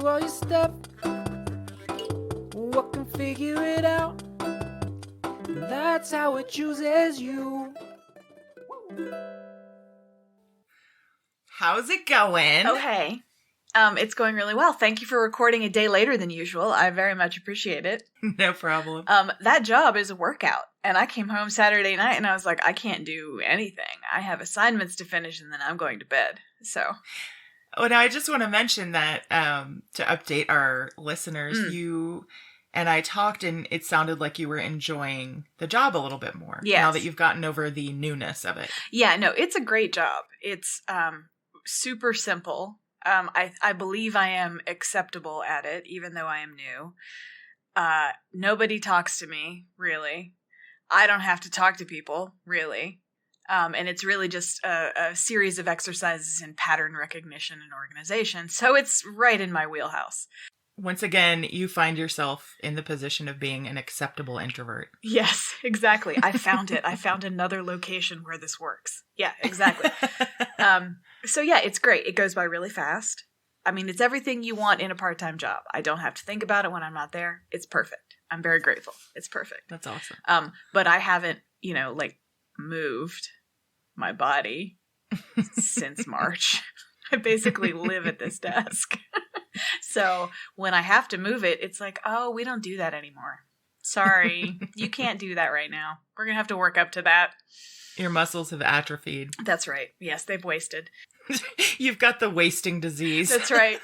all your stuff. What can figure it out? That's how it chooses you. How's it going? Oh, hey. It's going really well. Thank you for recording a day later than usual. I very much appreciate it. No problem. That job is a workout. And I came home Saturday night and I was like, I can't do anything. I have assignments to finish and then I'm going to bed. So. Oh, now I just want to mention that to update our listeners, you and I talked and it sounded like you were enjoying the job a little bit more. Yes. Now that you've gotten over the newness of it. Yeah, no, it's a great job. It's super simple. I believe I am acceptable at it, even though I am new. Nobody talks to me, really. I don't have to talk to people, really. And it's really just a series of exercises in pattern recognition and organization. So it's right in my wheelhouse. Once again, you find yourself in the position of being an acceptable introvert. Yes, exactly. I found it. I found another location where this works. Yeah, exactly. So yeah, it's great. It goes by really fast. I mean, it's everything you want in a part-time job. I don't have to think about it when I'm not there. It's perfect. I'm very grateful. It's perfect. That's awesome. But I haven't, moved my body since March. I basically live at this desk. So when I have to move it, it's like, oh, we don't do that anymore. Sorry, you can't do that right now. We're going to have to work up to that. Your muscles have atrophied. That's right. Yes, they've wasted. You've got the wasting disease. That's right.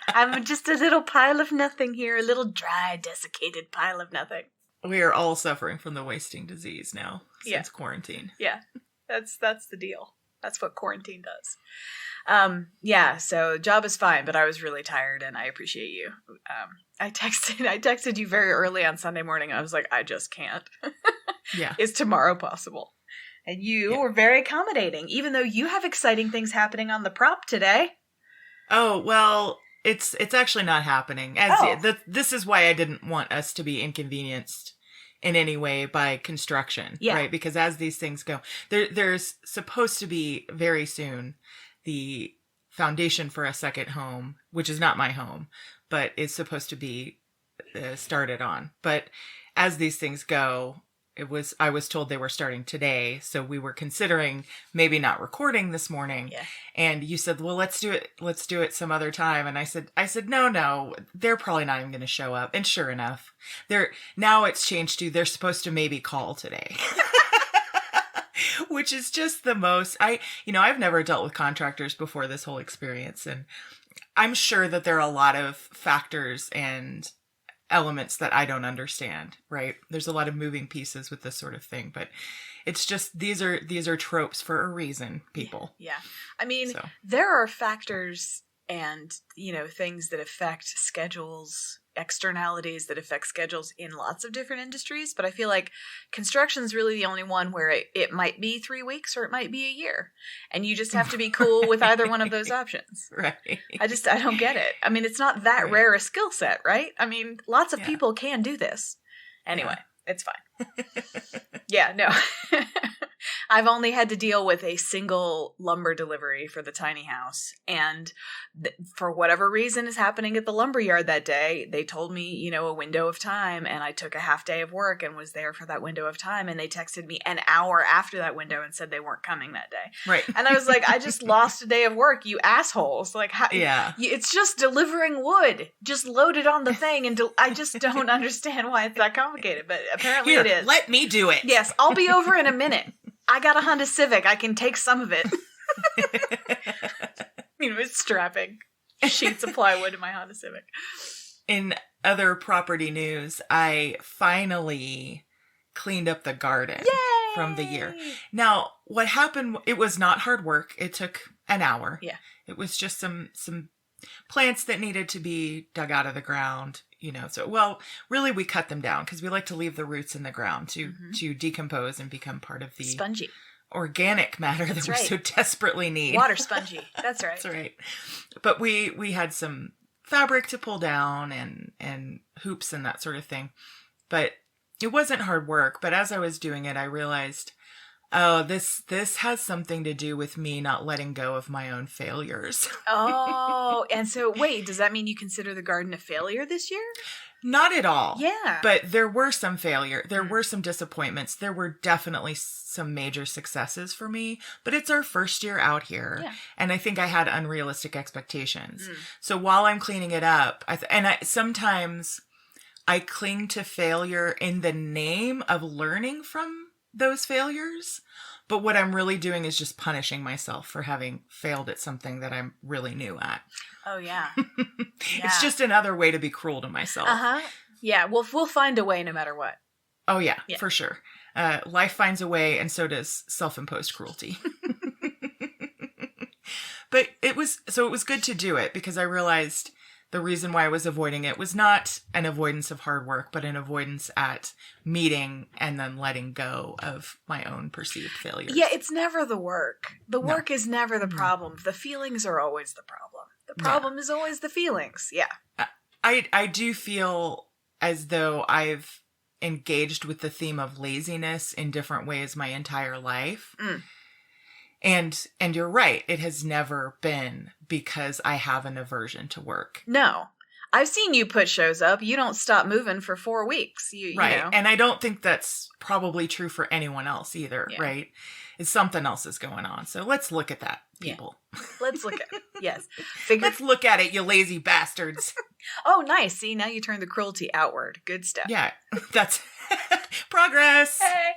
I'm just a little pile of nothing here, a little dry, desiccated pile of nothing. We are all suffering from the wasting disease now since quarantine. Yeah, that's the deal. That's what quarantine does. So job is fine, but I was really tired and I appreciate you. I texted you very early on Sunday morning. I was like, I just can't. Yeah. Is tomorrow possible? And you were very accommodating, even though you have exciting things happening on the prop today. Oh, well, it's actually not happening. This is why I didn't want us to be inconvenienced in any way by construction, right? Because as these things go, there's supposed to be very soon the foundation for a second home, which is not my home, but is supposed to be started on. But as these things go, I was told they were starting today, so we were considering maybe not recording this morning. Yeah. And you said, well, let's do it some other time. And I said, no, they're probably not even going to show up. And sure enough, now it's changed to, they're supposed to maybe call today. Which is just the most, I've never dealt with contractors before this whole experience. And I'm sure that there are a lot of factors and elements that I don't understand, right? There's a lot of moving pieces with this sort of thing, but it's just, these are tropes for a reason, people. Yeah. I mean, there are factors and, things that affect schedules, externalities that affect schedules in lots of different industries, but I feel like construction is really the only one where it might be 3 weeks or it might be a year, and you just have to be cool with either one of those options. Right. I don't get it. I mean, it's not that rare a skill set, right? I mean, lots of people can do this. Anyway, it's fine. Yeah, no. I've only had to deal with a single lumber delivery for the tiny house. And for whatever reason is happening at the lumberyard that day, they told me, a window of time. And I took a half day of work and was there for that window of time. And they texted me an hour after that window and said they weren't coming that day. Right. And I was like, I just lost a day of work, you assholes. Like, how, it's just delivering wood. Just load it on the thing. And I just don't understand why it's that complicated. But apparently it is. Let me do it. Yes, I'll be over in a minute. I got a Honda Civic. I can take some of it. It's strapping sheets of plywood to my Honda Civic. In other property news, I finally cleaned up the garden from the year. Now, what happened, it was not hard work. It took an hour. Yeah. It was just some plants that needed to be dug out of the ground. Really we cut them down because we like to leave the roots in the ground to decompose and become part of the spongy organic matter that we so desperately need. Water spongy. That's right. That's right. But we had some fabric to pull down and hoops and that sort of thing. But it wasn't hard work. But as I was doing it, I realized Oh, this has something to do with me not letting go of my own failures. Oh, and so wait, does that mean you consider the garden a failure this year? Not at all. Yeah. But there were some failure. There were some disappointments. There were definitely some major successes for me. But it's our first year out here. Yeah. And I think I had unrealistic expectations. So while I'm cleaning it up, sometimes I cling to failure in the name of learning from those failures. But what I'm really doing is just punishing myself for having failed at something that I'm really new at. Oh, yeah. It's just another way to be cruel to myself. Uh-huh. Yeah, we'll find a way no matter what. Oh, yeah. For sure. Life finds a way, and so does self-imposed cruelty. But it was good to do it, because I realized the reason why I was avoiding it was not an avoidance of hard work, but an avoidance at meeting and then letting go of my own perceived failures. Yeah, it's never the work. The work is never the problem. The feelings are always the problem. The problem is always the feelings. Yeah. I do feel as though I've engaged with the theme of laziness in different ways my entire life. And you're right. It has never been because I have an aversion to work. No. I've seen you put shows up. You don't stop moving for 4 weeks. You know. And I don't think that's probably true for anyone else either, right? It's something else is going on. So let's look at that, people. Yeah. Let's look at it. Yes. Let's look at it, you lazy bastards. Oh, nice. See, now you turn the cruelty outward. Good stuff. Yeah. That's progress. Hey.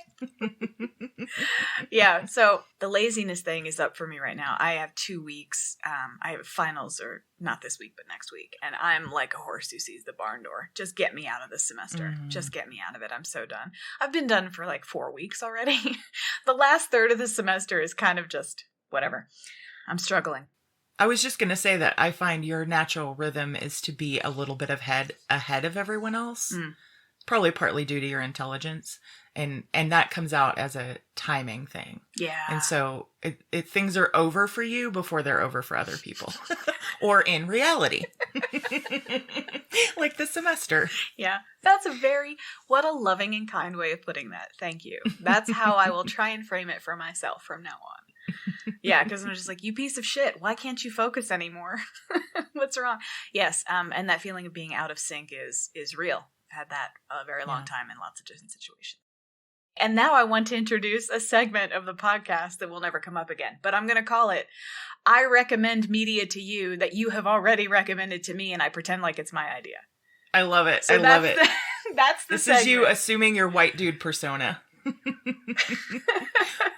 Yeah. So the laziness thing is up for me right now. I have 2 weeks. I have finals, or not this week, but next week. And I'm like a horse who sees the barn door. Just get me out of this semester. Just get me out of it. I'm so done. I've been done for like 4 weeks already. The last third of the semester is kind of just whatever. I'm struggling. I was just going to say that I find your natural rhythm is to be a little bit ahead of everyone else. Probably partly due to your intelligence. And that comes out as a timing thing. Yeah. And so things are over for you before they're over for other people. Or in reality. Like the semester. Yeah. That's what a loving and kind way of putting that. Thank you. That's how I will try and frame it for myself from now on. Yeah, because I'm just like, you piece of shit. Why can't you focus anymore? What's wrong? Yes. And that feeling of being out of sync is real. I've had that a very long time in lots of different situations. And now I want to introduce a segment of the podcast that will never come up again. But I'm going to call it, I recommend media to you that you have already recommended to me, and I pretend like it's my idea. I love it. So I love it. That's the This segment. is you assuming your white dude persona.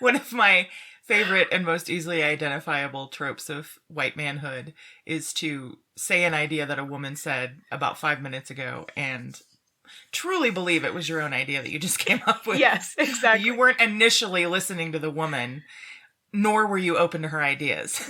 One of my favorite and most easily identifiable tropes of white manhood is to say an idea that a woman said about 5 minutes ago and truly believe it was your own idea that you just came up with. Yes, exactly. You weren't initially listening to the woman, nor were you open to her ideas.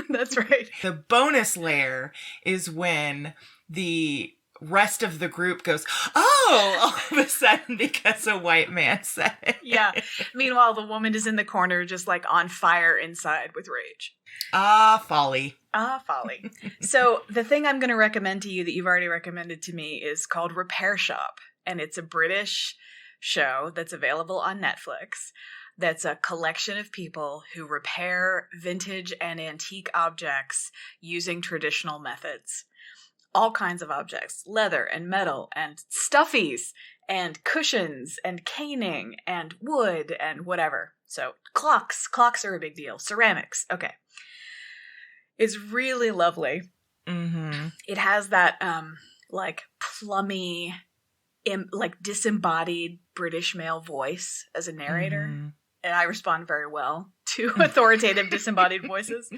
That's right. The bonus layer is when the rest of the group goes, oh, all of a sudden because a white man said it. Yeah. Meanwhile, the woman is in the corner just like on fire inside with rage. Ah, folly. Ah, folly. So the thing I'm going to recommend to you that you've already recommended to me is called Repair Shop. And it's a British show that's available on Netflix. That's a collection of people who repair vintage and antique objects using traditional methods. All kinds of objects, leather and metal and stuffies and cushions and caning and wood and whatever. So clocks are a big deal. Ceramics. Okay. It's really lovely. Mm-hmm. It has that like plummy, like disembodied British male voice as a narrator. Mm-hmm. And I respond very well to authoritative disembodied voices.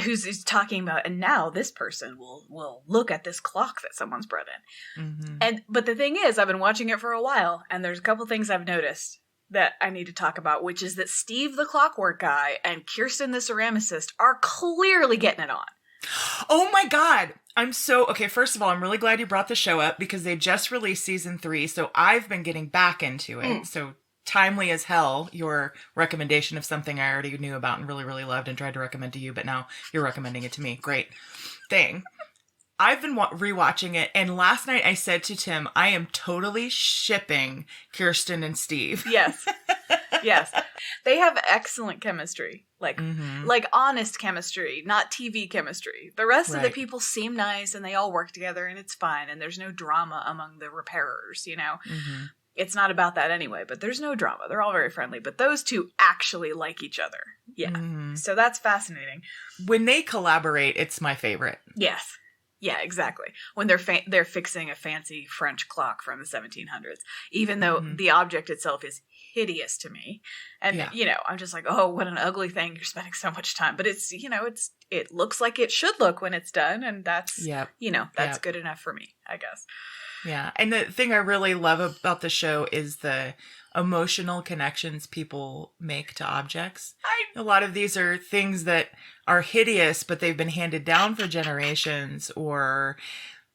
Who's talking about, and now this person will look at this clock that someone's brought in. Mm-hmm. But the thing is, I've been watching it for a while, and there's a couple things I've noticed that I need to talk about, which is that Steve the clockwork guy and Kirsten the ceramicist are clearly getting it on. Oh my God. Okay, first of all, I'm really glad you brought the show up because they just released season 3, so I've been getting back into it. So timely as hell, your recommendation of something I already knew about and really, really loved and tried to recommend to you, but now you're recommending it to me. Great thing. I've been rewatching it, and last night I said to Tim, I am totally shipping Kirsten and Steve. Yes. Yes. They have excellent chemistry. Like honest chemistry, not TV chemistry. The rest of the people seem nice and they all work together and it's fine and there's no drama among the repairers, you know? Mm-hmm. It's not about that anyway, but there's no drama. They're all very friendly, but those two actually like each other. Yeah. Mm-hmm. So that's fascinating. When they collaborate, it's my favorite. Yes. Yeah, exactly. When they're fixing a fancy French clock from the 1700s, even though the object itself is hideous to me. And, you know, I'm just like, oh, what an ugly thing. You're spending so much time. But it's, you know, it looks like it should look when it's done. And that's, you know, that's good enough for me, I guess. Yeah. And the thing I really love about the show is the emotional connections people make to objects. A lot of these are things that are hideous, but they've been handed down for generations, or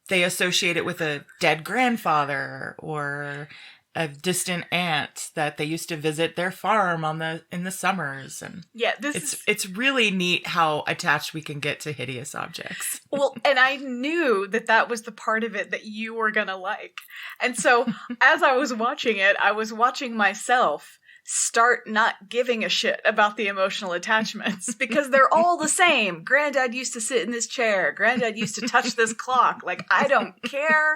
they associate it with a dead grandfather or a distant aunt that they used to visit their farm in the summers. And it's really neat how attached we can get to hideous objects. Well, and I knew that was the part of it that you were going to like. And so as I was watching it, I was watching myself start not giving a shit about the emotional attachments because they're all the same. Granddad used to sit in this chair. Granddad used to touch this clock. Like, I don't care.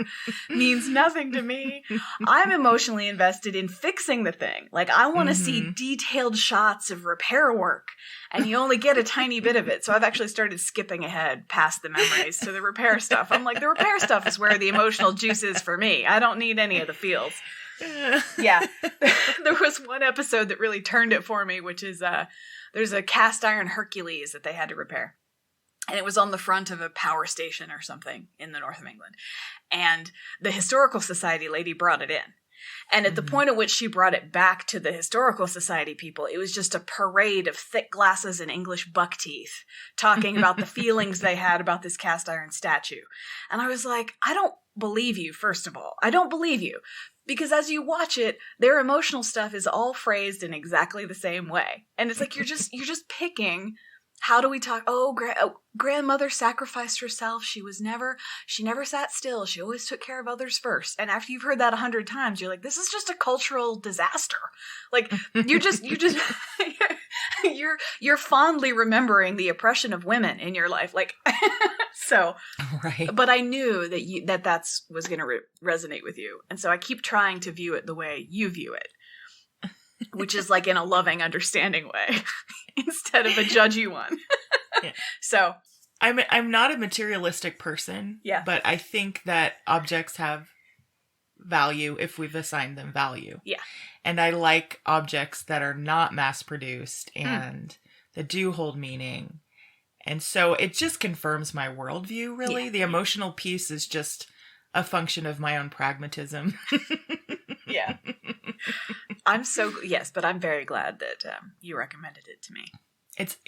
Means nothing to me. I'm emotionally invested in fixing the thing. Like, I want to see detailed shots of repair work, and you only get a tiny bit of it. So I've actually started skipping ahead past the memories to the repair stuff. I'm like, the repair stuff is where the emotional juice is for me. I don't need any of the feels. Yeah. There was one episode that really turned it for me, which is there's a cast iron Hercules that they had to repair. And it was on the front of a power station or something in the north of England. And the Historical Society lady brought it in. And at the point at which she brought it back to the Historical Society people, it was just a parade of thick glasses and English buck teeth talking about the feelings they had about this cast iron statue. And I was like, I don't believe you, first of all. I don't believe you. Because as you watch it, their emotional stuff is all phrased in exactly the same way. And it's like you're just picking, how do we talk? Grandmother sacrificed herself. She never sat still. She always took care of others first. And after you've heard that 100 times, you're like, this is just a cultural disaster. Like you're fondly remembering the oppression of women in your life. Like, so, right. But I knew that was going to resonate with you. And so I keep trying to view it the way you view it, which is like in a loving, understanding way instead of a judgy one. Yeah. So I'm not a materialistic person, but I think that objects have value if we've assigned them value. Yeah. And I like objects that are not mass produced and that do hold meaning. And so it just confirms my worldview, really. Yeah. The emotional piece is just a function of my own pragmatism. Yeah. But I'm very glad that you recommended it to me. It's,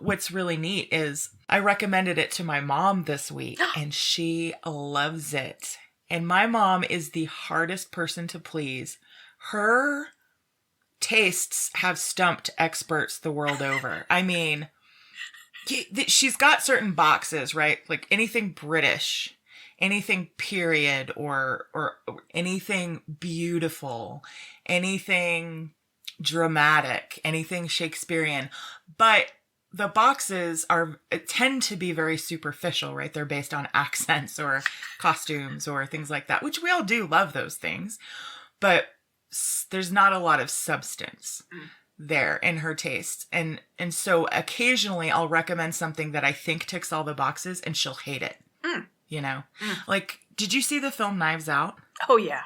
what's really neat is I recommended it to my mom this week and she loves it. And my mom is the hardest person to please. Her tastes have stumped experts the world over. I mean, she's got certain boxes, right? Like anything British, anything period, or anything beautiful, anything dramatic, anything Shakespearean. But the boxes tend to be very superficial, right? They're based on accents or costumes or things like that, which we all do love those things. But there's not a lot of substance there in her tastes. And so occasionally I'll recommend something that I think ticks all the boxes and she'll hate it. Like, did you see the film Knives Out? Oh yeah.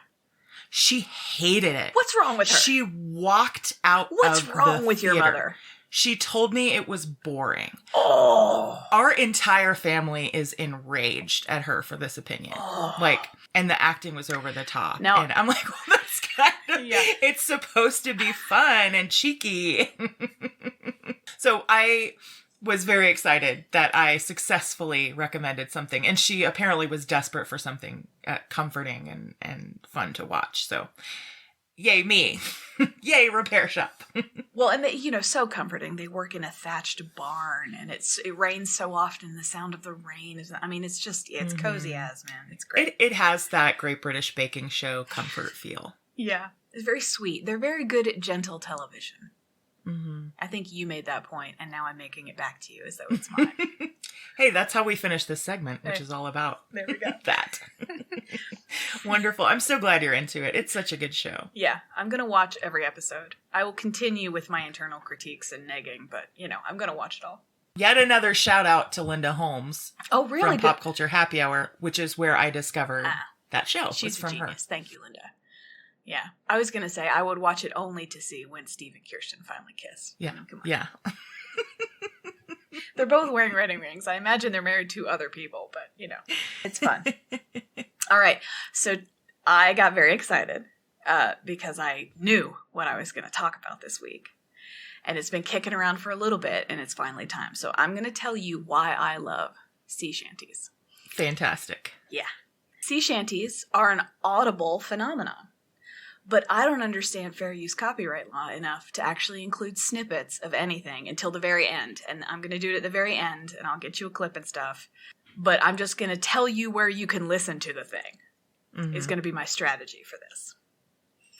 She hated it. What's wrong with her? She walked out What's wrong with your mother? She told me it was boring. Oh. Our entire family is enraged at her for this opinion. Oh. And the acting was over the top. Now, and I'm like, well, that's kind of, it's supposed to be fun and cheeky. So I was very excited that I successfully recommended something. And she apparently was desperate for something comforting and fun to watch. So yay me. Yay repair shop. Well, and so comforting. They work in a thatched barn and it rains so often. The sound of the rain is, it's cozy as, man. It's great. It has that Great British Baking Show comfort feel. Yeah. It's very sweet. They're very good at gentle television. Mm-hmm. I think you made that point, and now I'm making it back to you as though it's mine. Hey, that's how we finish this segment, which is all about there we go. that. Wonderful. I'm so glad you're into it. It's such a good show. Yeah, I'm going to watch every episode. I will continue with my internal critiques and negging, but, I'm going to watch it all. Yet another shout out to Linda Holmes. Oh, really? From Pop Culture Happy Hour, which is where I discovered that show. She's from a genius. Her. Thank you, Linda. Yeah. I was going to say I would watch it only to see when Steve and Kirsten finally kiss. Yeah. Come on. Yeah. They're both wearing wedding rings. I imagine they're married to other people, but, it's fun. All right. So I got very excited because I knew what I was going to talk about this week. And it's been kicking around for a little bit, and it's finally time. So I'm going to tell you why I love sea shanties. Fantastic. Yeah. Sea shanties are an audible phenomenon. But I don't understand fair use copyright law enough to actually include snippets of anything until the very end. And I'm going to do it at the very end, and I'll get you a clip and stuff. But I'm just going to tell you where you can listen to the thing. Mm-hmm. Is going to be my strategy for this.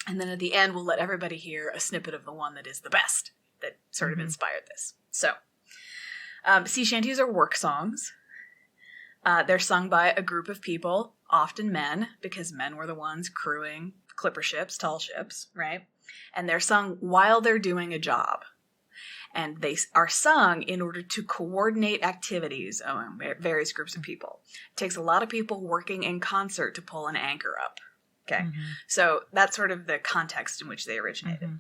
And then at the end, we'll let everybody hear a snippet of the one that is the best, that sort of inspired this. So, sea shanties are work songs. They're sung by a group of people, often men, because men were the ones crewing clipper ships, tall ships, right? And they're sung while they're doing a job. And they are sung in order to coordinate activities among various groups of people. It takes a lot of people working in concert to pull an anchor up. Okay? Mm-hmm. So that's sort of the context in which they originated. Mm-hmm.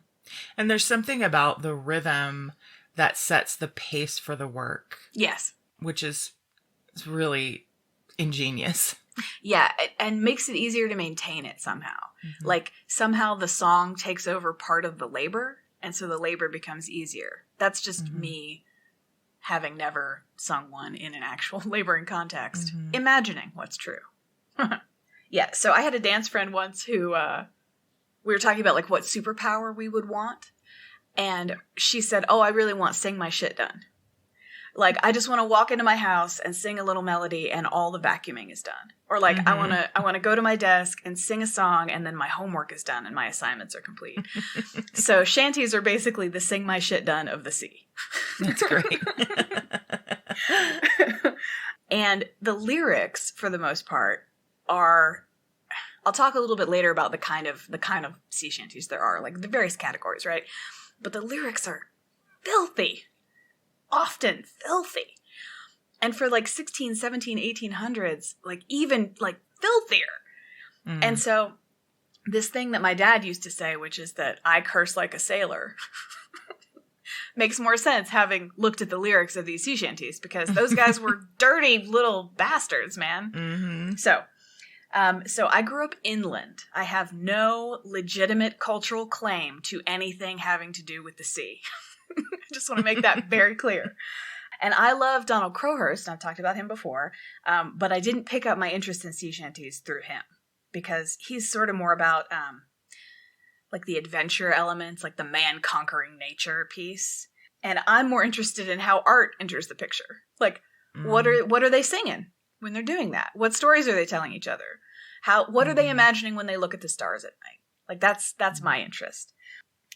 And there's something about the rhythm that sets the pace for the work. Yes. Which is really ingenious. Yeah, and makes it easier to maintain it somehow. Mm-hmm. Like, somehow the song takes over part of the labor, and so the labor becomes easier. That's just me having never sung one in an actual laboring context, imagining what's true. Yeah, so I had a dance friend once who, we were talking about, like, what superpower we would want, and she said, I really want Sing My Shit Done. Like, I just want to walk into my house and sing a little melody and all the vacuuming is done. Or like, I want to go to my desk and sing a song and then my homework is done and my assignments are complete. So shanties are basically the sing my shit done of the sea. That's great. And the lyrics, for the most part, are... I'll talk a little bit later about the kind of sea shanties there are, like the various categories, right? But the lyrics are filthy. Often filthy. And for like 16, 17, 1800s, like even like filthier. And so this thing that my dad used to say, which is that I curse like a sailor, makes more sense having looked at the lyrics of these sea shanties, because those guys were dirty little bastards, man. Mm-hmm. So I grew up inland. I have no legitimate cultural claim to anything having to do with the sea. I just want to make that very clear. And I love Donald Crowhurst, and I've talked about him before, but I didn't pick up my interest in sea shanties through him, because he's sort of more about like the adventure elements, like the man-conquering nature piece. And I'm more interested in how art enters the picture. Like, what are they singing when they're doing that? What stories are they telling each other? What are they imagining when they look at the stars at night? Like, that's my interest.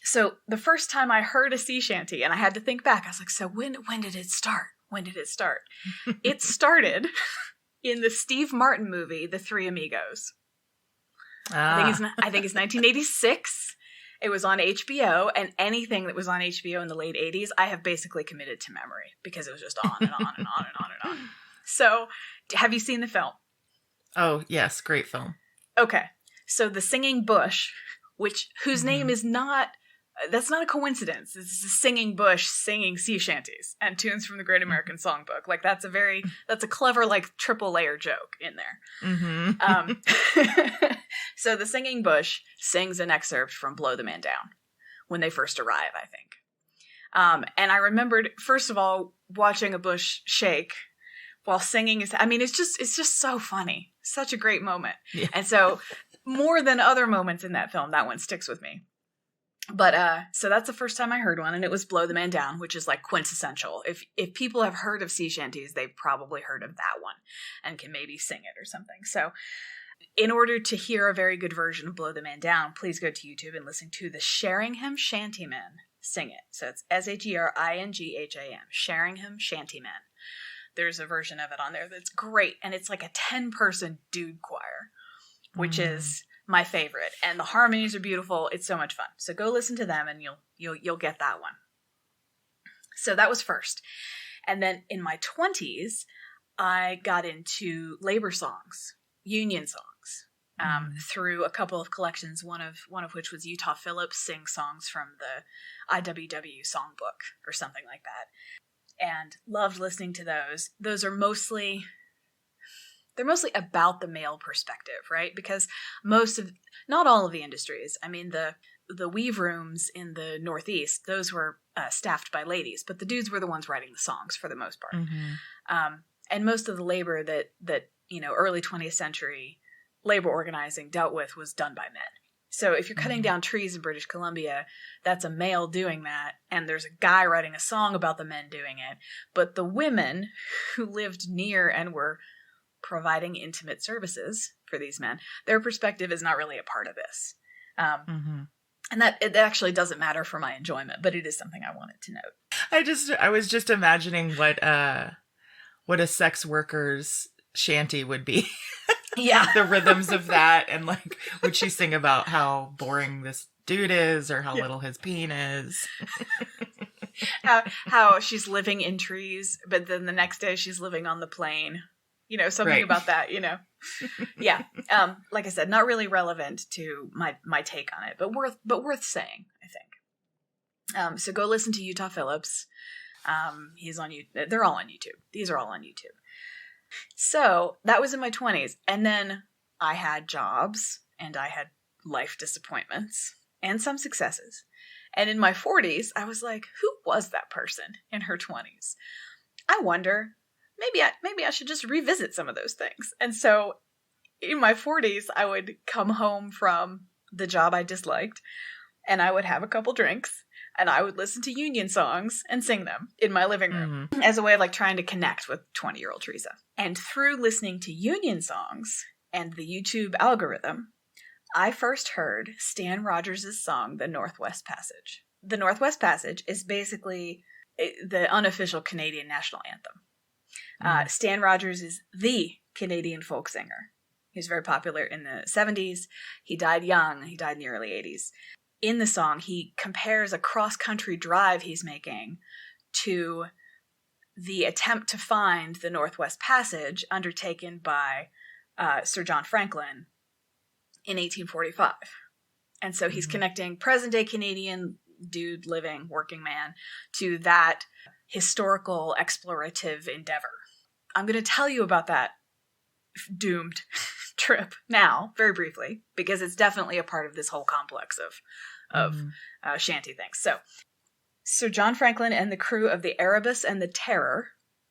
So the first time I heard a sea shanty, and I had to think back, I was like, so when did it start? When did it start? It started in the Steve Martin movie, The Three Amigos. I think it's 1986. It was on HBO, and anything that was on HBO in the late 80s, I have basically committed to memory, because it was just on and on and on and on and on. So, have you seen the film? Oh, yes. Great film. Okay. So the singing bush, whose name is not... That's not a coincidence. It's a singing bush singing sea shanties and tunes from the Great American Songbook. Like, that's a clever, like, triple layer joke in there. Mm-hmm. So the singing bush sings an excerpt from Blow the Man Down when they first arrive, I think. And I remembered, first of all, watching a bush shake while singing. It's just so funny. Such a great moment. Yeah. And so more than other moments in that film, that one sticks with me. But, so that's the first time I heard one, and it was Blow the Man Down, which is like quintessential. If people have heard of sea shanties, they've probably heard of that one and can maybe sing it or something. So in order to hear a very good version of Blow the Man Down, please go to YouTube and listen to the Sheringham Shantymen sing it. So it's Sheringham, Sheringham Shantymen. There's a version of it on there that's great, and it's like a 10-person dude choir, which is my favorite. And the harmonies are beautiful. It's so much fun. So go listen to them, and you'll get that one. So that was first. And then in my 20s, I got into labor songs, union songs, through a couple of collections, one of which was Utah Phillips sing songs from the IWW songbook or something like that. And loved listening to those. Those are mostly about the male perspective, right? Because not all of the industries, I mean, the weave rooms in the Northeast, those were staffed by ladies, but the dudes were the ones writing the songs for the most part. And most of the labor that early 20th century labor organizing dealt with was done by men. So if you're cutting down trees in British Columbia, that's a male doing that, and there's a guy writing a song about the men doing it. But the women who lived near and were providing intimate services for these men, their perspective is not really a part of this. And that it actually doesn't matter for my enjoyment, but it is something I wanted to note. I was just imagining what a sex worker's shanty would be. Yeah. The rhythms of that, and like, would she sing about how boring this dude is, or how little his peen is? how she's living in trees, but then the next day she's living on the plain. Something about that, Yeah. Like I said, not really relevant to my take on it, but worth saying, I think. So go listen to Utah Phillips. He's on YouTube. They're all on YouTube. These are all on YouTube. So that was in my 20s. And then I had jobs, and I had life disappointments and some successes. And in my 40s, I was like, who was that person in her 20s? I wonder, maybe I should just revisit some of those things. And so in my 40s, I would come home from the job I disliked, and I would have a couple drinks, and I would listen to union songs and sing them in my living room as a way of like trying to connect with 20-year-old Teresa. And through listening to union songs and the YouTube algorithm, I first heard Stan Rogers' song, The Northwest Passage. The Northwest Passage is basically the unofficial Canadian national anthem. Stan Rogers is the Canadian folk singer. He was very popular in the 70s. He died young. He died in the early 80s. In the song, he compares a cross-country drive he's making to the attempt to find the Northwest Passage undertaken by Sir John Franklin in 1845. And so he's connecting present-day Canadian dude, living, working man, to that historical explorative endeavor. I'm going to tell you about that doomed trip now, very briefly, because it's definitely a part of this whole complex of shanty things. So Sir John Franklin and the crew of the Erebus and the Terror,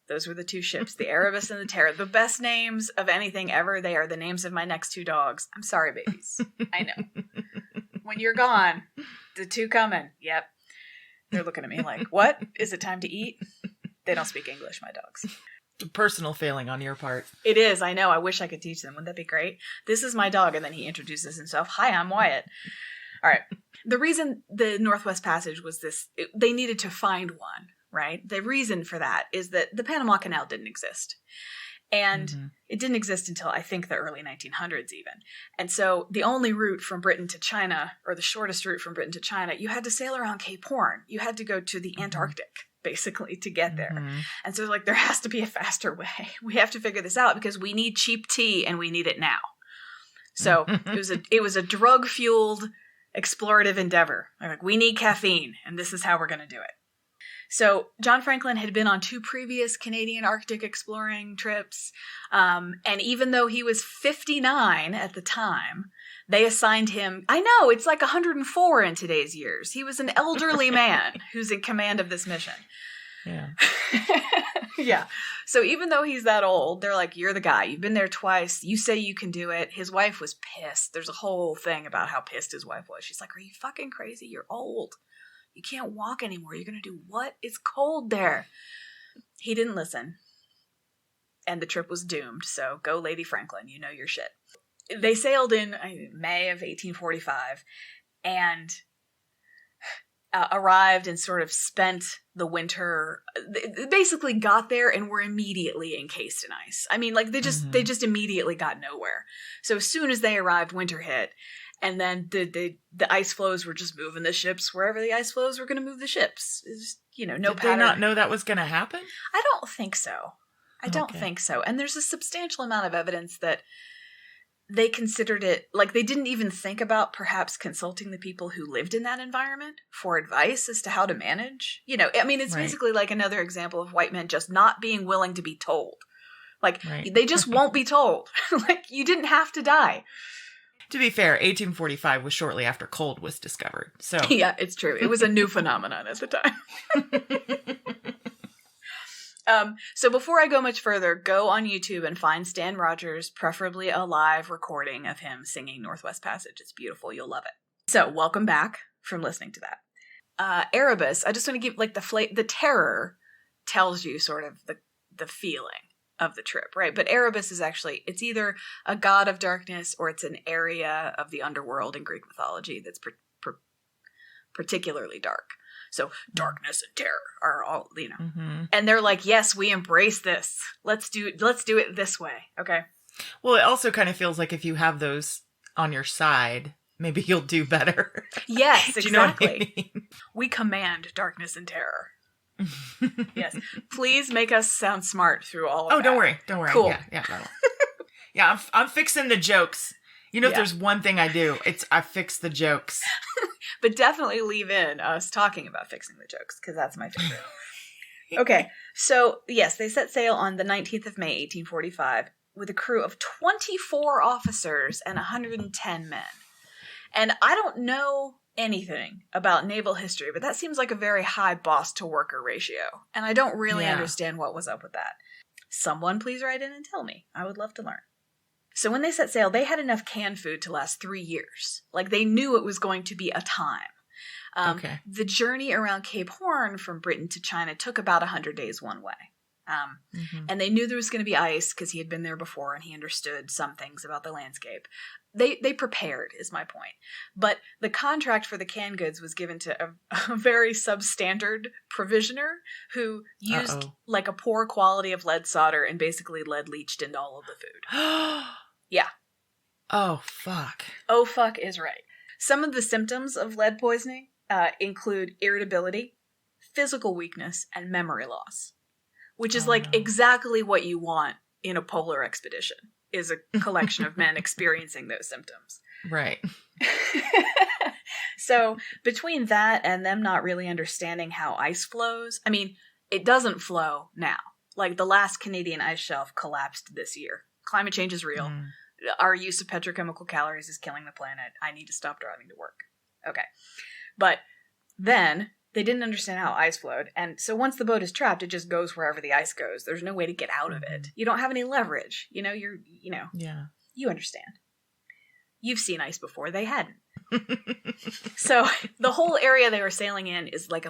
those were the two ships, the Erebus and the Terror, the best names of anything ever. They are the names of my next two dogs. I'm sorry, babies. I know. When you're gone, the two coming. Yep. They're looking at me like, what? Is it time to eat? They don't speak English, my dogs. Personal failing on your part. It is, I know. I wish I could teach them. Wouldn't that be great? This is my dog, and then he introduces himself. Hi, I'm Wyatt. All right. The reason the Northwest Passage was this, they needed to find one, right? The reason for that is that the Panama Canal didn't exist. And it didn't exist until, I think, the early 1900s even. And so the only route from Britain to China, or the shortest route from Britain to China, you had to sail around Cape Horn. You had to go to the Antarctic, basically, to get there. And so, like, there has to be a faster way. We have to figure this out because we need cheap tea and we need it now. So it was a drug-fueled explorative endeavor. Like, we need caffeine, and this is how we're going to do it. So John Franklin had been on 2 previous Canadian Arctic exploring trips, and even though he was 59 at the time, they assigned him, I know, it's like 104 in today's years. He was an elderly man who's in command of this mission. Yeah. Yeah. So even though he's that old, they're like, you're the guy. You've been there twice. You say you can do it. His wife was pissed. There's a whole thing about how pissed his wife was. She's like, are you fucking crazy? You're old. You can't walk anymore. You're going to do what? It's cold there. He didn't listen. And the trip was doomed. So go Lady Franklin. You know your shit. they sailed in May of 1845 and arrived and sort of spent the winter. They basically got there and were immediately encased in ice. I mean, like they just immediately got nowhere. So as soon as they arrived, winter hit, and then the ice floes were just moving the ships wherever the ice floes were going to move the ships. Just, no Did pattern. they not know that was going to happen? I don't think so. I don't think so. And there's a substantial amount of evidence that they considered it, like they didn't even think about perhaps consulting the people who lived in that environment for advice as to how to manage. I mean, it's basically like another example of white men just not being willing to be told. Like, they just won't be told. Like, you didn't have to die. To be fair, 1845 was shortly after coal was discovered. So yeah, it's true. It was a new phenomenon at the time. So before I go much further, go on YouTube and find Stan Rogers, preferably a live recording of him singing Northwest Passage. It's beautiful. You'll love it. So welcome back from listening to that. Erebus, I just want to give like the terror tells you sort of the feeling of the trip, right? But Erebus is actually, it's either a god of darkness or it's an area of the underworld in Greek mythology that's particularly dark. So darkness and terror are all, and they're like, yes, we embrace this. Let's do it this way. Okay. Well, it also kind of feels like if you have those on your side, maybe you'll do better. Yes, exactly. Do you know what I mean? We command darkness and terror. Yes. Please make us sound smart through all of that. Oh, don't worry. Cool. Yeah. Yeah, I'm fixing the jokes. If there's one thing I do, it's I fix the jokes. But definitely leave in us talking about fixing the jokes, because that's my favorite. Okay, so yes, they set sail on the 19th of May, 1845, with a crew of 24 officers and 110 men. And I don't know anything about naval history, but that seems like a very high boss-to-worker ratio. And I don't really understand what was up with that. Someone please write in and tell me. I would love to learn. So when they set sail, they had enough canned food to last 3 years. Like, they knew it was going to be a time. The journey around Cape Horn from Britain to China took about 100 days one way. And they knew there was going to be ice because he had been there before and he understood some things about the landscape. They prepared, is my point. But the contract for the canned goods was given to a very substandard provisioner who used like a poor quality of lead solder and basically lead leached into all of the food. Yeah. Oh, fuck. Oh, fuck is right. Some of the symptoms of lead poisoning include irritability, physical weakness, and memory loss, which is like exactly what you want in a polar expedition, is a collection of men experiencing those symptoms. Right. So between that and them not really understanding how ice flows, I mean, it doesn't flow now. Like, the last Canadian ice shelf collapsed this year. Climate change is real. Our use of petrochemical calories is killing the planet. I need to stop driving to work. Okay. But then they didn't understand how ice flowed. And so once the boat is trapped, it just goes wherever the ice goes. There's no way to get out of it. You don't have any leverage. Yeah. You understand. You've seen ice before. They hadn't. So the whole area they were sailing in is like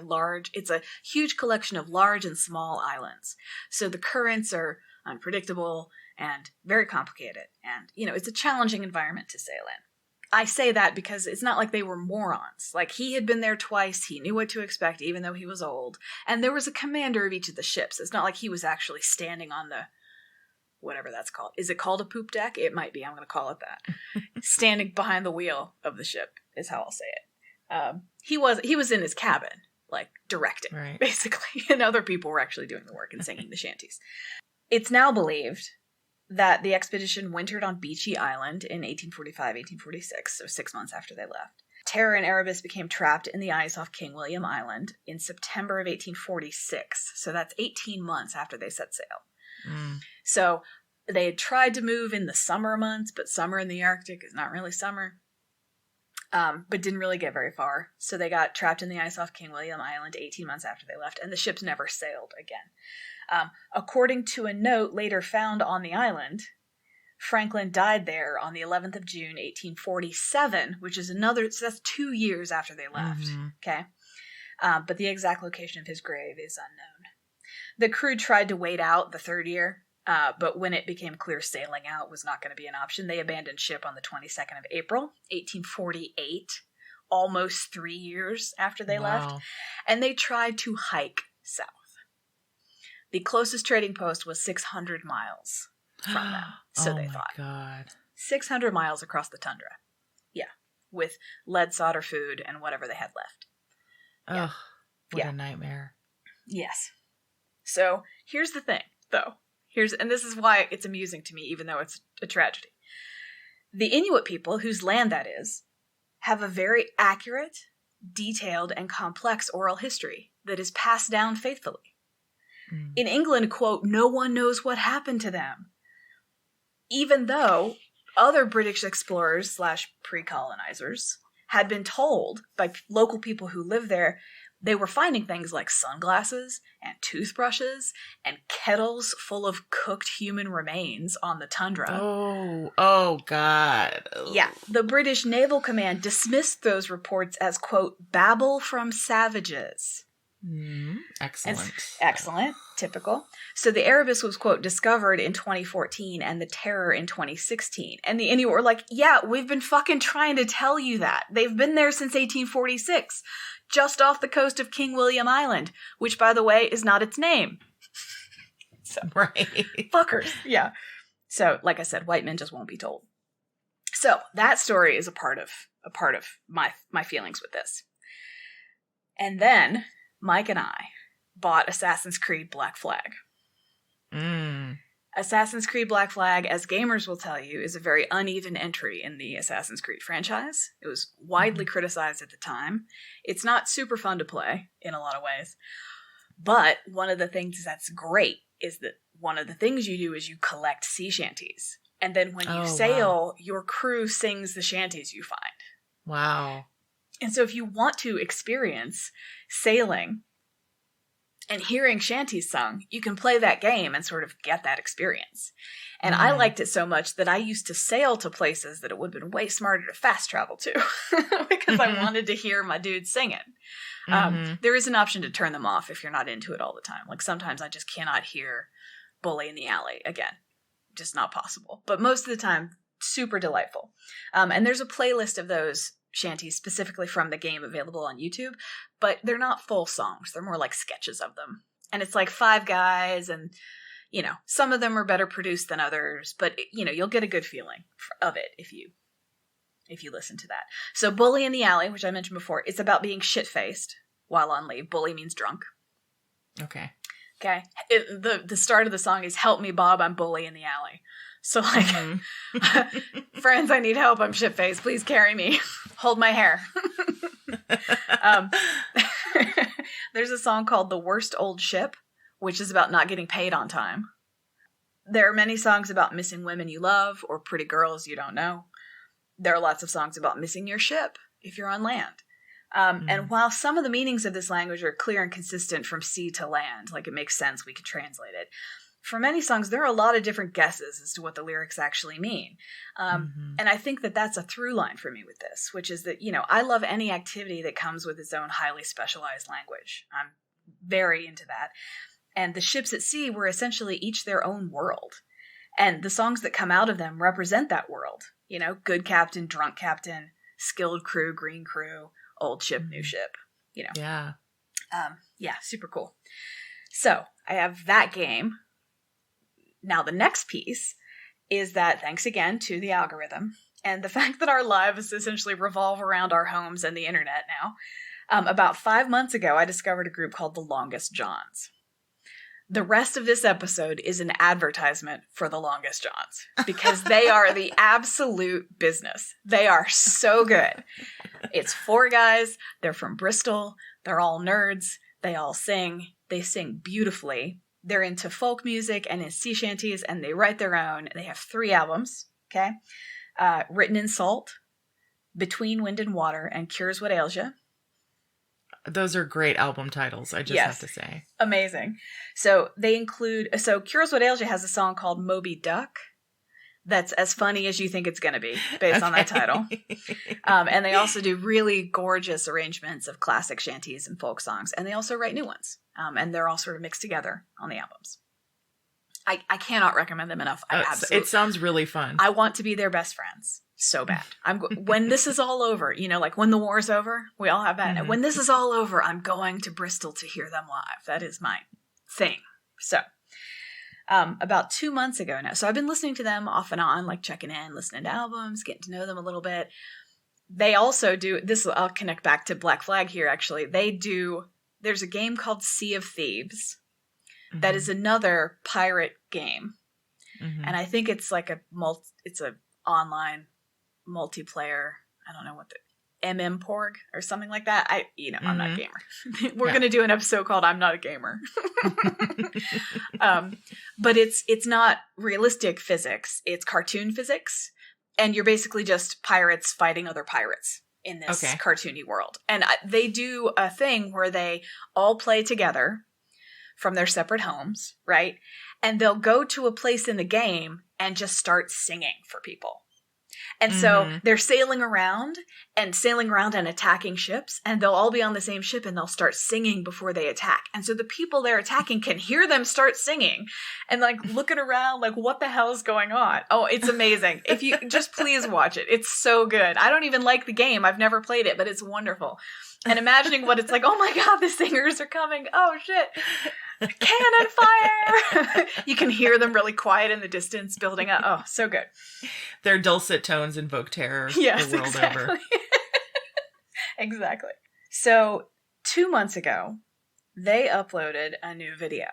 it's a huge collection of large and small islands. So the currents are unpredictable and very complicated. And, it's a challenging environment to sail in. I say that because it's not like they were morons. Like, he had been there twice. He knew what to expect, even though he was old. And there was a commander of each of the ships. It's not like he was actually standing on the, whatever that's called. Is it called a poop deck? It might be. I'm going to call it that. Standing behind the wheel of the ship is how I'll say it. He was in his cabin, like, directing, basically. And other people were actually doing the work and singing the shanties. It's now believed that the expedition wintered on Beechey Island in 1845-1846, so 6 months after they left. Terror and Erebus became trapped in the ice off King William Island in September of 1846, so that's 18 months after they set sail. So they had tried to move in the summer months, but summer in the Arctic is not really summer, but didn't really get very far. So they got trapped in the ice off King William Island 18 months after they left, and the ships never sailed again. According to a note later found on the island, Franklin died there on the 11th of June, 1847, which is so that's 2 years after they left. Okay. But the exact location of his grave is unknown. The crew tried to wait out the third year, But when it became clear sailing out was not going to be an option, they abandoned ship on the 22nd of April, 1848, almost 3 years after they left. And they tried to hike south. The closest trading post was 600 miles from them, so they thought. Oh, my God. 600 miles across the tundra. Yeah, with lead solder food and whatever they had left. Ugh, what a nightmare. Yes. So here's the thing, though. And this is why it's amusing to me, even though it's a tragedy. The Inuit people, whose land that is, have a very accurate, detailed, and complex oral history that is passed down faithfully. In England, quote, no one knows what happened to them. Even though other British explorers / pre-colonizers had been told by local people who lived there they were finding things like sunglasses and toothbrushes and kettles full of cooked human remains on the tundra. Oh, God. Yeah. The British Naval Command dismissed those reports as, quote, babble from savages. Excellent. Excellent. Typical. So the Erebus was, quote, discovered in 2014 and the Terror in 2016. And the Inuit were like, yeah, we've been fucking trying to tell you that. They've been there since 1846. Just off the coast of King William Island, which, by the way, is not its name. So, right. Fuckers. Yeah. So, like I said, white men just won't be told. So, that story is a part of my feelings with this. And then, Mike and I bought Assassin's Creed Black Flag. Assassin's Creed Black Flag, as gamers will tell you, is a very uneven entry in the Assassin's Creed franchise. It was widely criticized at the time. It's not super fun to play in a lot of ways. But one of the things that's great is that one of the things you do is you collect sea shanties. And then when you sail, your crew sings the shanties you find. Wow. And so if you want to experience sailing and hearing shanties sung, you can play that game and sort of get that experience. And I liked it so much that I used to sail to places that it would have been way smarter to fast travel to because I wanted to hear my dudes singing. There is an option to turn them off if you're not into it all the time. Like sometimes I just cannot hear Bully in the Alley again. Just not possible. But most of the time, super delightful. And there's a playlist of those shanties specifically from the game available on YouTube, but they're not full songs. They're more like sketches of them. And it's like 5 guys and, you know, some of them are better produced than others, but, you know, you'll get a good feeling of it if you listen to that. So Bully in the Alley, which I mentioned before, it's about being shit-faced while on leave. Bully means drunk. Okay. The start of the song is Help Me Bob, I'm Bully in the Alley. So like, friends, I need help. I'm shit-faced. Please carry me. Hold my hair. There's a song called The Worst Old Ship, which is about not getting paid on time. There are many songs about missing women you love or pretty girls you don't know. There are lots of songs about missing your ship if you're on land. And while some of the meanings of this language are clear and consistent from sea to land, like it makes sense, we could translate it. For many songs, there are a lot of different guesses as to what the lyrics actually mean. And I think that that's a through line for me with this, which is that, you know, I love any activity that comes with its own highly specialized language. I'm very into that. And the ships at sea were essentially each their own world. And the songs that come out of them represent that world. You know, good captain, drunk captain, skilled crew, green crew, old ship, new ship, you know. Yeah. Yeah, super cool. So I have that game. Now, the next piece is that thanks again to the algorithm and the fact that our lives essentially revolve around our homes and the internet now, about 5 months ago, I discovered a group called The Longest Johns. The rest of this episode is an advertisement for The Longest Johns because they are the absolute business. They are so good. It's 4 guys. They're from Bristol. They're all nerds. They all sing. They sing beautifully. They're into folk music and in sea shanties, and they write their own. They have 3 albums, okay? Written in Salt, Between Wind and Water, and Cures What Ails Ya. Those are great album titles, I just have to say. Amazing. So they include, Cures What Ails Ya has a song called Moby Duck that's as funny as you think it's going to be based on that title. And they also do really gorgeous arrangements of classic shanties and folk songs. And they also write new ones. And they're all sort of mixed together on the albums. I cannot recommend them enough. It sounds really fun. I want to be their best friends so bad. When this is all over, like when the war's over, we all have that. Mm-hmm. When this is all over, I'm going to Bristol to hear them live. That is my thing. So, about 2 months ago now. So I've been listening to them off and on, like checking in, listening to albums, getting to know them a little bit. They also do this. I'll connect back to Black Flag here. Actually, there's a game called Sea of Thieves. Mm-hmm. That is another pirate game. Mm-hmm. And I think it's like it's a online multiplayer. I don't know what MMPorg or something like that. Mm-hmm. I'm not a gamer. We're going to do an episode called I'm Not a Gamer. But it's not realistic physics. It's cartoon physics. And you're basically just pirates fighting other pirates in this cartoony world. And they do a thing where they all play together from their separate homes, right? And they'll go to a place in the game and just start singing for people. And so they're sailing around and attacking ships, and they'll all be on the same ship and they'll start singing before they attack. And so the people they're attacking can hear them start singing and like looking around like, what the hell is going on? Oh, it's amazing. If you just please watch it. It's so good. I don't even like the game. I've never played it, but it's wonderful. And imagining what it's like, oh my God, the singers are coming. Oh shit. Cannon fire! You can hear them really quiet in the distance building up. Oh, so good. Their dulcet tones invoke terror the world over. Exactly. So 2 months ago, they uploaded a new video.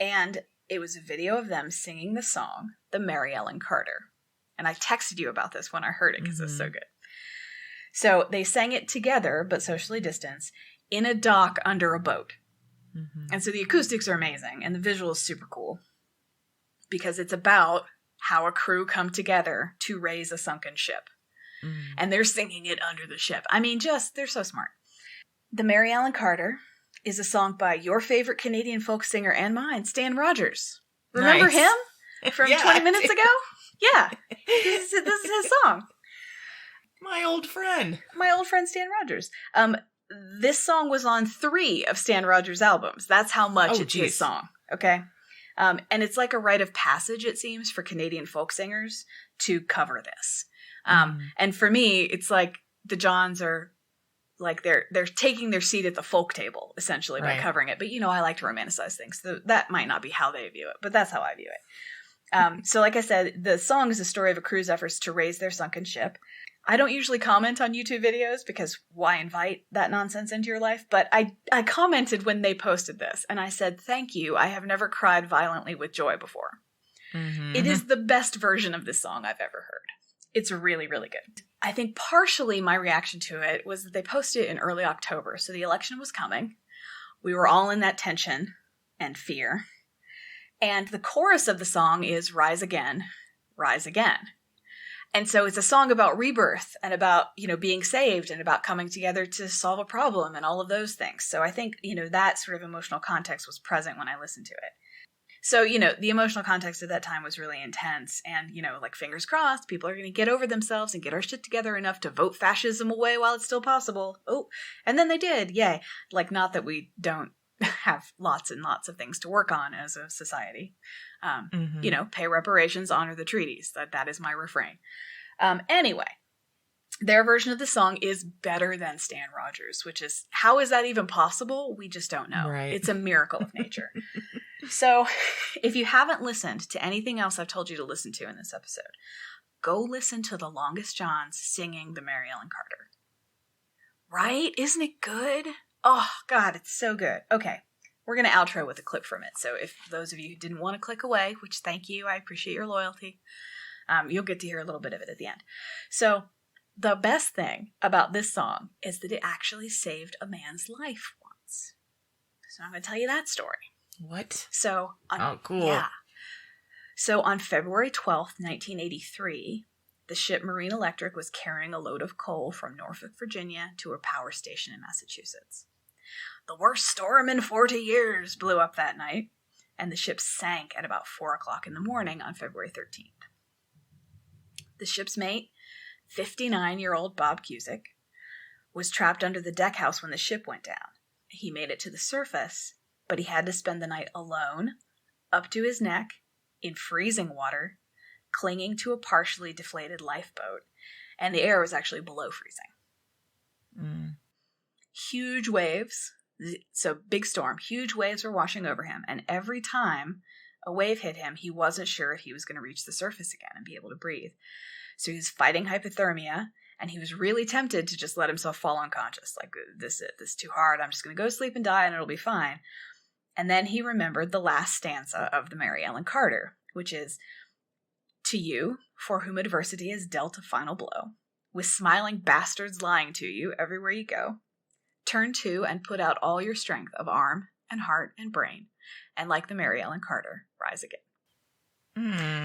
And it was a video of them singing the song, The Mary Ellen Carter. And I texted you about this when I heard it because it's so good. So they sang it together, but socially distanced, in a dock under a boat. Mm-hmm. And so the acoustics are amazing and the visual is super cool because it's about how a crew come together to raise a sunken ship. Mm. And they're singing it under the ship. I mean, they're so smart. The Mary Ellen Carter is a song by your favorite Canadian folk singer and mine, Stan Rogers. Remember him from 20 minutes ago? Yeah. This is his song. My old friend Stan Rogers. This song was on 3 of Stan Rogers' albums. That's how much it's his song. Okay. And it's like a rite of passage, it seems, for Canadian folk singers to cover this. And for me, it's like the Johns are like, they're taking their seat at the folk table, essentially, by covering it. But, I like to romanticize things. So that might not be how they view it, but that's how I view it. So like I said, the song is a story of a crew's efforts to raise their sunken ship. I don't usually comment on YouTube videos because why invite that nonsense into your life? But I commented when they posted this and I said, thank you. I have never cried violently with joy before. Mm-hmm. It is the best version of this song I've ever heard. It's really, really good. I think partially my reaction to it was that they posted it in early October. So the election was coming. We were all in that tension and fear. And the chorus of the song is rise again, rise again. And so it's a song about rebirth and about, being saved and about coming together to solve a problem and all of those things. So I think, that sort of emotional context was present when I listened to it. So, the emotional context at that time was really intense and, like fingers crossed, people are going to get over themselves and get our shit together enough to vote fascism away while it's still possible. Oh, and then they did. Yay. Like, not that we don't have lots and lots of things to work on as a society. Pay reparations, honor the treaties. That is my refrain. Anyway, their version of the song is better than Stan Rogers, which is, how is that even possible? We just don't know. Right. It's a miracle of nature. So if you haven't listened to anything else I've told you to listen to in this episode, go listen to the Longest Johns singing the Mary Ellen Carter. Right? Isn't it good? Oh, God, it's so good. Okay, we're going to outro with a clip from it. So if those of you who didn't want to click away, which thank you, I appreciate your loyalty, you'll get to hear a little bit of it at the end. So the best thing about this song is that it actually saved a man's life once. So I'm going to tell you that story. What? So, cool. Yeah. So on February 12th, 1983, the ship Marine Electric was carrying a load of coal from Norfolk, Virginia to a power station in Massachusetts. The worst storm in 40 years blew up that night, and the ship sank at about 4 o'clock in the morning on February 13th. The ship's mate, 59-year-old Bob Cusick, was trapped under the deck house when the ship went down. He made it to the surface, but he had to spend the night alone, up to his neck, in freezing water, clinging to a partially deflated lifeboat, and the air was actually below freezing. Mm. Huge waves, so big storm, huge waves were washing over him, and every time a wave hit him, he wasn't sure if he was going to reach the surface again and be able to breathe. So he was fighting hypothermia, and he was really tempted to just let himself fall unconscious. Like, this is too hard. I'm just going to go to sleep and die, and it'll be fine. And then he remembered the last stanza of the Mary Ellen Carter, which is, "To you, for whom adversity has dealt a final blow, with smiling bastards lying to you everywhere you go, turn to and put out all your strength of arm and heart and brain, and like the Mary Ellen Carter, rise again."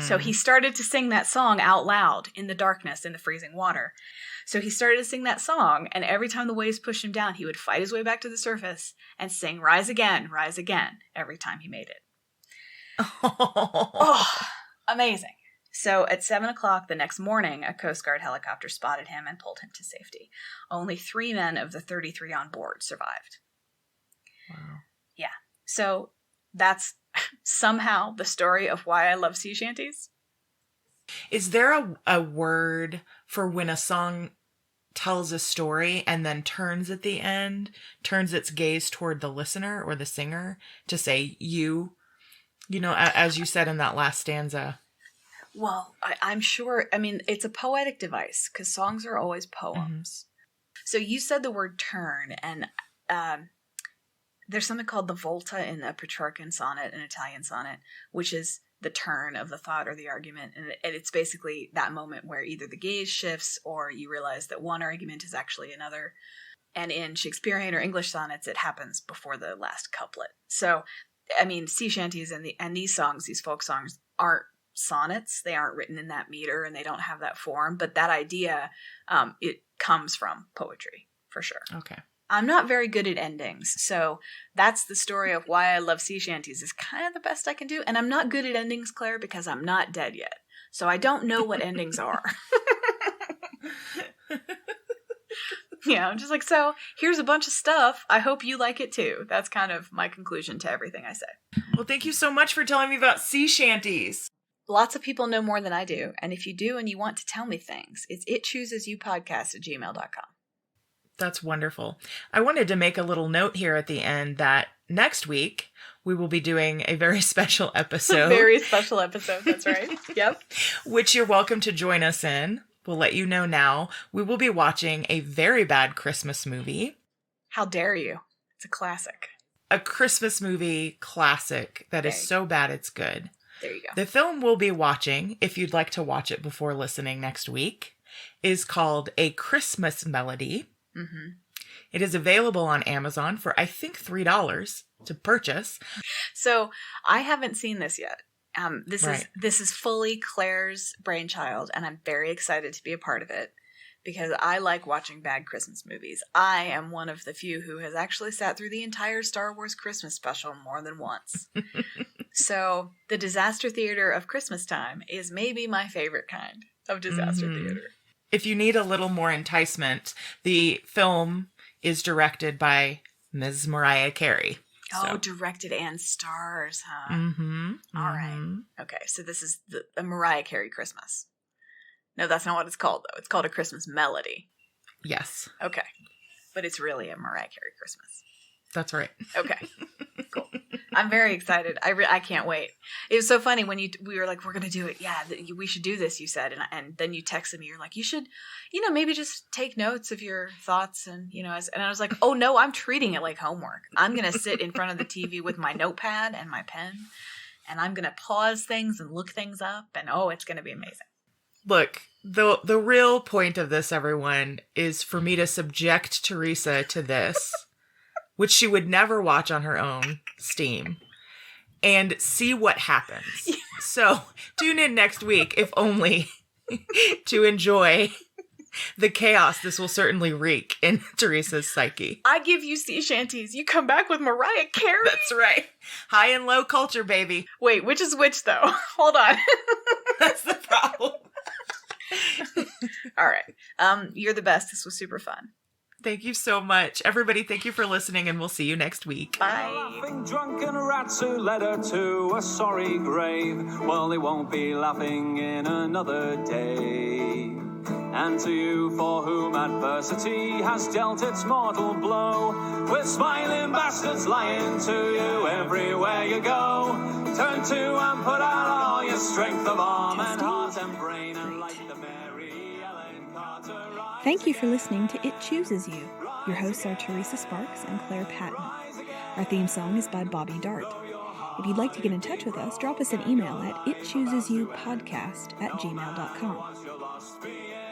So he started to sing that song out loud in the darkness, in the freezing water. So he started to sing that song, and every time the waves pushed him down, he would fight his way back to the surface and sing rise again, every time he made it. Oh, amazing. So at 7 o'clock the next morning, a Coast Guard helicopter spotted him and pulled him to safety. Only 3 men of the 33 on board survived. Wow. Yeah. So that's somehow the story of why I love sea shanties. Is there a word for when a song tells a story and then turns at the end, turns its gaze toward the listener or the singer to say you know, as you said in that last stanza? Well, I'm sure, I mean, it's a poetic device because songs are always poems. Mm-hmm. So you said the word turn, and there's something called the volta in the Petrarchan sonnet, an Italian sonnet, which is the turn of the thought or the argument. And it's basically that moment where either the gaze shifts or you realize that one argument is actually another. And in Shakespearean or English sonnets, it happens before the last couplet. So, I mean, sea shanties and these songs, these folk songs, aren't sonnets. They aren't written in that meter and they don't have that form. But that idea, it comes from poetry, for sure. Okay. I'm not very good at endings, so that's the story of why I love sea shanties is kind of the best I can do. And I'm not good at endings, Claire, because I'm not dead yet. So I don't know what endings are. Yeah, I'm just like, so here's a bunch of stuff. I hope you like it too. That's kind of my conclusion to everything I say. Well, thank you so much for telling me about sea shanties. Lots of people know more than I do. And if you do and you want to tell me things, it's itchoosesyouPodcast@gmail.com. That's wonderful. I wanted to make a little note here at the end that next week we will be doing a very special episode. Very special episode, that's right. Yep. Which you're welcome to join us in. We'll let you know now. We will be watching a very bad Christmas movie. How dare you? It's a classic. A Christmas movie classic that is so bad it's good. There you go. The film we'll be watching, if you'd like to watch it before listening next week, is called A Christmas Melody. Mm-hmm. It is available on Amazon for, I think, $3 to purchase. So I haven't seen this yet. This is fully Claire's brainchild, and I'm very excited to be a part of it because I like watching bad Christmas movies. I am one of the few who has actually sat through the entire Star Wars Christmas special more than once. So the disaster theater of Christmas time is maybe my favorite kind of disaster theater. If you need a little more enticement, the film is directed by Ms. Mariah Carey. Oh, directed and stars, huh? Mm-hmm. All right. Okay, so this is a Mariah Carey Christmas. No, that's not what it's called, though. It's called A Christmas Melody. Yes. Okay. But it's really a Mariah Carey Christmas. That's right. Okay. Cool. I'm very excited. I can't wait. It was so funny when we were like, we're going to do it. Yeah, we should do this, you said. And then you texted me. You're like, you should, maybe just take notes of your thoughts. And, and I was like, oh, no, I'm treating it like homework. I'm going to sit in front of the TV with my notepad and my pen. And I'm going to pause things and look things up. And, it's going to be amazing. Look, the real point of this, everyone, is for me to subject Teresa to this, which she would never watch on her own steam, and see what happens. So tune in next week, if only to enjoy the chaos this will certainly wreak in Teresa's psyche. I give you sea shanties. You come back with Mariah Carey. That's right. High and low culture, baby. Wait, which is which, though? Hold on. That's the problem. All right. You're the best. This was super fun. Thank you so much. Everybody, thank you for listening, and we'll see you next week. Bye. Laughing drunken rats who led her to a sorry grave. Well, they won't be laughing in another day. And to you for whom adversity has dealt its mortal blow, with smiling bastards lying to you everywhere you go. Turn to and put out all your strength of arm and heart and brain, and like the Mary Ellen Carter. Thank you for listening to It Chooses You. Your hosts are Teresa Sparks and Claire Patton. Our theme song is by Bobby Dart. If you'd like to get in touch with us, drop us an email at itchoosesyoupodcast@gmail.com.